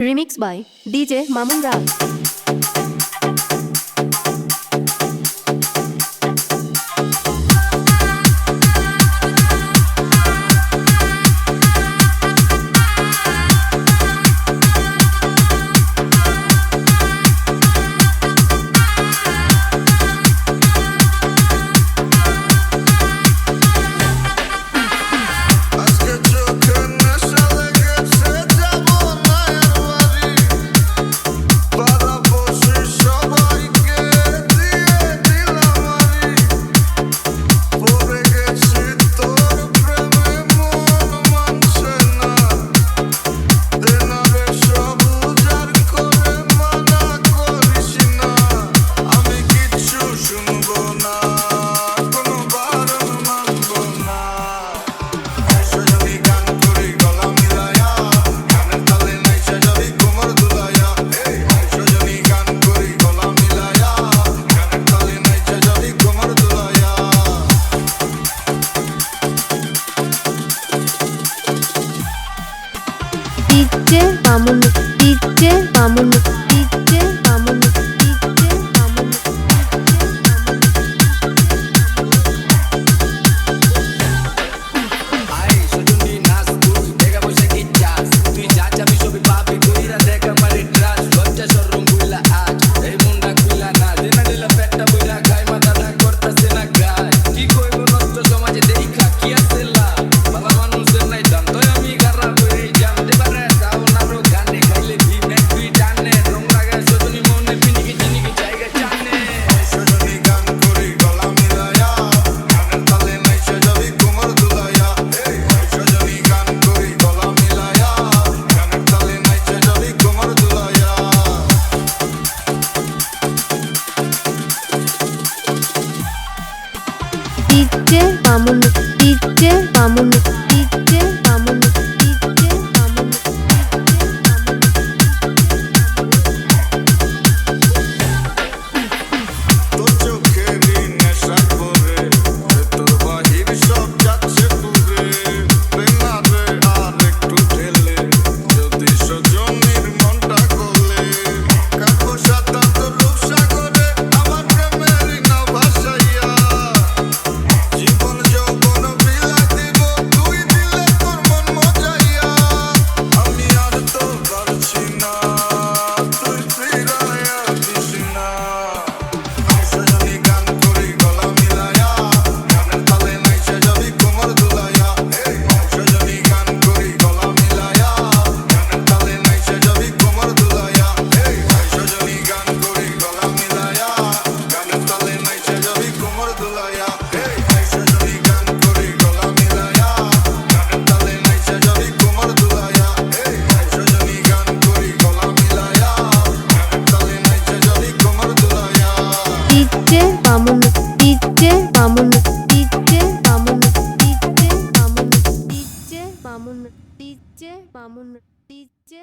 Remix by DJ Mamun Rao. DJ Mamun, DJ Mamun, DJ Mamun, DJ Mamun. Ay, sojoni nas তুই দেখা বসে কি চাস তুই যা চাবি সবই পাবি কইরা দেখ আমারে ট্রাস্ট লজ্জা শরম গুলা আজ এই মুন্ডা খুলা না দেনা দিলা পেটটা বইরা খাই মাথাটা করতাছে না গায় কি কইব নষ্ট সমাজে দেখা কি আছে লা বাবা মানুষের নাই দাম তো আমি গারা কইরে জানতে পারে যাও না রো গানে খাইলে দিনে তুই জানে রং লাগায় সজনি মনে পিনিকি চিনিকি জায়গা জানে সজনি গান করি গলা মিলায়া গানের তালে নাইছে যাবি কোমর দুলায়া সজনি গান করি গলা মিলায়া গানের তালে নাইছে যাবি কোমর দুলায়া DJ Mamun, DJ Mamun, DJ Mamun, DJ Mamun. তোর চোখেরই নেশার পরে তোর বাহির সব যাচ্ছে দূরে প্রেমা রে আর একটু ঠেলে যদি সজনীর মনটা গলে কাকু সাতা তোর রূপসাগরে আমার প্রেমেরই নাও ভাসাইয়া জীবন যৌবন বিলাই দিব তুই দিলে তোর মন মজাইয়া আমি আর তো পারছি না তুই ফিরাইয়া দিস না সজনি গান করি গলা মিলায়া গানের তালে নাইছে যাবি কোমর দুলায়া সজনি গান করি গলা মিলায়া গানের তালে নাইছে যাবি কোমর দুলায়া সজনি গান করি গলা মিলায়া গানের তালে নাইছে যাবি কোমর দুলায়া সজনি গান করি গলা মিলায়া গানের তালে নাইছে যাবি কোমর দুলায়া সজনি গান করি গলা মিলায়া গানের তালে নাইছে যাবি কোমর দুলায়া DJ Mamun, DJ